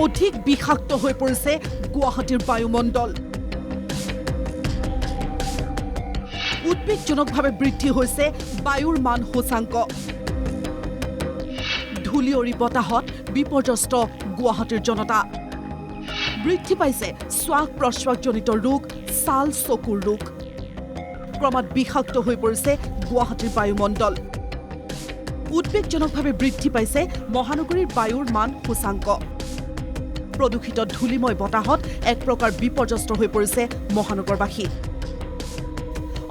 অধিক বিষাক্ত হৈ পৰিছে গুৱাহাটীৰ বায়ুমণ্ডল। উদ্বেগজনকভাৱে বৃদ্ধি হৈছে বায়ুৰ মান সূচাংক। ধূলিয়ৰী বতাহত বিপৰ্যস্ত গুৱাহাটীৰ জনতা। বৃদ্ধি পাইছে শ্বাস প্ৰশ্বাসজনিত ৰোগ, ছাল চকুৰ ৰোগ। ক্ৰমাৎ বিষাক্ত হৈ পৰিছে গুৱাহাটীৰ বায়ুমণ্ডল। উদ্বেগজনকভাৱে বৃদ্ধি পাইছে মহানগৰীৰ বায়ুৰ মান সূচাংক। প্ৰদূষিত ধূলিময় বতাহত এক প্ৰকাৰ বিপৰ্যস্ত হৈ পৰিছে মহানগৰবাসী।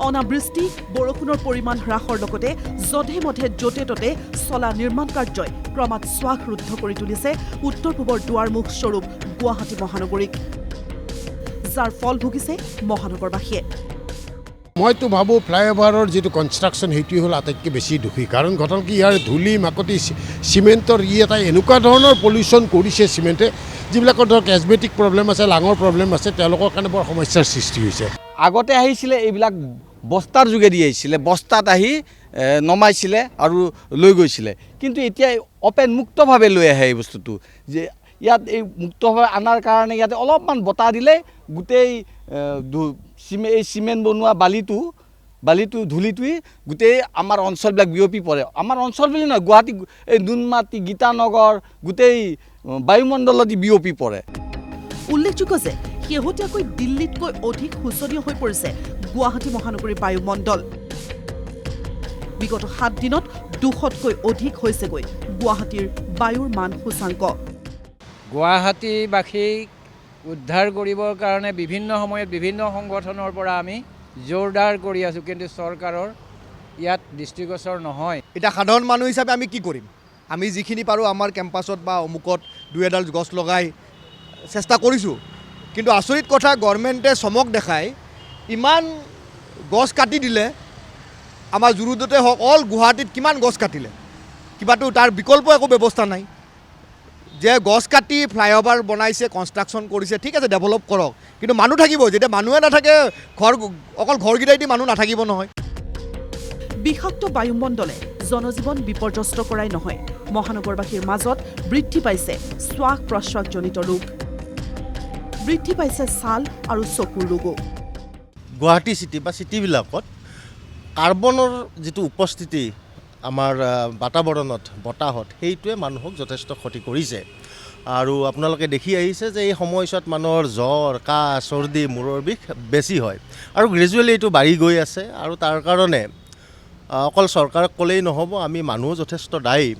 অনাবৃষ্টি, বৰষুণৰ পৰিমাণ হ্ৰাসৰ লগতে যধে মধে য'তে ত'তে চলা নিৰ্মাণ কাৰ্যই ক্ৰমাৎ শ্বাসৰুদ্ধ কৰি তুলিছে উত্তৰ পূবৰ দুৱাৰমুখ স্বৰূপ গুৱাহাটী মহানগৰীক, যাৰ ফল ভুগিছে মহানগৰবাসীয়ে। মইতো ভাবোঁ ফ্লাইঅভাৰৰ যিটো কনষ্ট্ৰাকশ্যন সেইটোৱে হ'ল আটাইতকৈ বেছি দোষী। কাৰণ ঘটনা কি, ইয়াৰ ধূলি মাকতি চিমেণ্টৰ এটা এনেকুৱা ধৰণৰ পলিউশ্যন কৰিছে চিমেণ্টে, যিবিলাকৰ ধৰক এজমেটিক প্ৰব্লেম আছে, লাঙৰ প্ৰব্লেম আছে, তেওঁলোকৰ কাৰণে বৰ সমস্যাৰ সৃষ্টি হৈছে। আগতে আহিছিলে এইবিলাক বস্তাৰ যোগেদি আহিছিলে, বস্তাত আহি নমাইছিলে আৰু লৈ গৈছিলে। কিন্তু এতিয়া অপেন মুক্তভাৱে লৈ আহে এই বস্তুটো, যে ইয়াত এই মুক্তভাৱে অনাৰ কাৰণে ইয়াতে অলপমান বতাহ দিলে গোটেই এই চিমেণ্ট বনোৱা বালিটো ধূলিটোৱে গোটেই আমাৰ অঞ্চলবিলাক বিয়পি পৰে। আমাৰ অঞ্চল বুলি নহয়, গুৱাহাটী এই নুনমাটি, গীতানগৰ গোটেই বায়ুমণ্ডলত বিয়পি পৰে। উল্লেখযোগ্য যে শেহতীয়াকৈ দিল্লীতকৈ অধিক শোচনীয় হৈ পৰিছে গুৱাহাটী মহানগৰীৰ বায়ুমণ্ডল। বিগত 7 দিনত 200তকৈ অধিক হৈছেগৈ গুৱাহাটীৰ বায়ুৰ মান সূচাংক। গুৱাহাটীবাসীক উদ্ধাৰ কৰিবৰ কাৰণে বিভিন্ন সময়ত বিভিন্ন সংগঠনৰ পৰা আমি জোৰদাৰ কৰি আছোঁ, কিন্তু চৰকাৰৰ ইয়াত দৃষ্টিগোচৰ নহয়। এতিয়া সাধাৰণ মানুহ হিচাপে আমি কি কৰিম? আমি যিখিনি পাৰোঁ আমাৰ কেম্পাছত বা অমুকত 2-এডাল গছ লগাই চেষ্টা কৰিছোঁ। কিন্তু আচৰিত কথা, গভৰ্ণমেণ্টে চমক দেখাই ইমান গছ কাটি দিলে। আমাৰ জুৰুডতে হওক, অল গুৱাহাটীত কিমান গছ কাটিলে, কিবাটো তাৰ বিকল্প একো ব্যৱস্থা নাই। যে গছ কাটি ফ্লাইঅভাৰ বনাইছে, কনষ্ট্ৰাকশ্যন কৰিছে, ঠিক আছে, ডেভেলপ কৰক, কিন্তু মানুহ থাকিব। যেতিয়া মানুহে নাথাকে, অকল ঘৰকেইটাই দি মানুহ নাথাকিব নহয়। বিষাক্ত বায়ুমণ্ডলে জনজীৱন বিপৰ্যস্ত কৰাই নহয়, মহানগৰবাসীৰ মাজত বৃদ্ধি পাইছে শ্বাস প্ৰশ্বাসজনিত ৰোগ, বৃদ্ধি পাইছে ছাল আৰু চকুৰ ৰোগো। গুৱাহাটী চিটি বা চিটিবিলাকত কাৰ্বনৰ যিটো উপস্থিতি আমাৰ বাতাবৰণত, বতাহত, সেইটোৱে মানুহক যথেষ্ট ক্ষতি কৰিছে। আৰু আপোনালোকে দেখি আহিছে যে এই সময়ছোৱাত মানুহৰ জ্বৰ, কাহ, চৰ্দি, মূৰৰ বিষ বেছি হয় আৰু গ্ৰেজুৱেলি এইটো বাঢ়ি গৈ আছে। আৰু তাৰ কাৰণে অকল চৰকাৰক ক'লেই নহ'ব, আমি মানুহো যথেষ্ট দায়ী।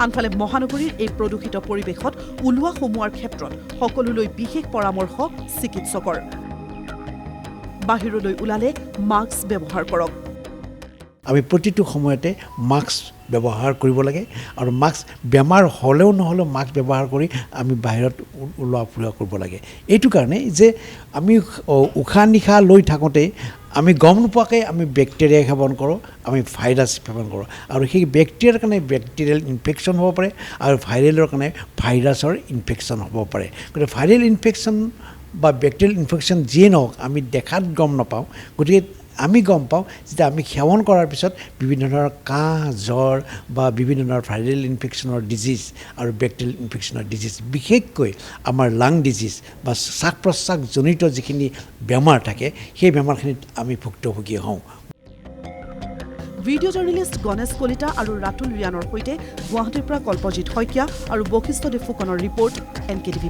আনফালে মহানগৰীৰ এই প্ৰদূষিত পৰিৱেশত ওলোৱা সোমোৱাৰ ক্ষেত্ৰত সকলোলৈ বিশেষ পৰামৰ্শ চিকিৎসকৰ। বাহিৰলৈ ওলালে মাস্ক ব্যৱহাৰ কৰক। আমি প্ৰতিটো সময়তে মাস্ক ব্যৱহাৰ কৰিব লাগে আৰু মাস্ক বেমাৰ হ'লেও নহ'লেও মাস্ক ব্যৱহাৰ কৰি আমি বাহিৰত ওলোৱা ফুৰা কৰিব লাগে। এইটো কাৰণে যে আমি উশাহ নিশাহ লৈ থাকোঁতে আমি গম নোপোৱাকৈ আমি বেক্টেৰিয়া সেৱন কৰোঁ, আমি ভাইৰাছ সেৱন কৰোঁ, আৰু সেই বেক্টেৰিয়াৰ কাৰণে বেক্টেৰিয়েল ইনফেকশ্যন হ'ব পাৰে আৰু ভাইৰেলৰ কাৰণে ভাইৰাছৰ ইনফেকশ্যন হ'ব পাৰে। গতিকে ভাইৰেল ইনফেকশ্যন বা বেক্টেৰিয়েল ইনফেকশ্যন যিয়ে নহওক, আমি দেখাত গম নাপাওঁ। গতিকে আমি গম পাওঁ যেতিয়া আমি সেৱন কৰাৰ পিছত বিভিন্ন ধৰণৰ কাহ, জ্বৰ বা বিভিন্ন ধৰণৰ ভাইৰেল ইনফেকশ্যনৰ ডিজিজ আৰু বেক্টেৰিয়েল ইনফেকশ্যনৰ ডিজিজ, বিশেষকৈ আমাৰ লাং ডিজিজ বা শ্বাস প্ৰশ্বাসজনিত যিখিনি বেমাৰ থাকে, সেই বেমাৰখিনিত আমি ভুক্তভোগী হওঁ। ভিডিঅ' জাৰ্নেলিষ্ট গণেশ কলিতা আৰু ৰাতুল ৰিয়ানৰ সৈতে গুৱাহাটীৰ পৰা কল্পজিৎ শইকীয়া আৰু বশিষ্ঠ ফুকনৰ ৰিপৰ্ট, NKTV+।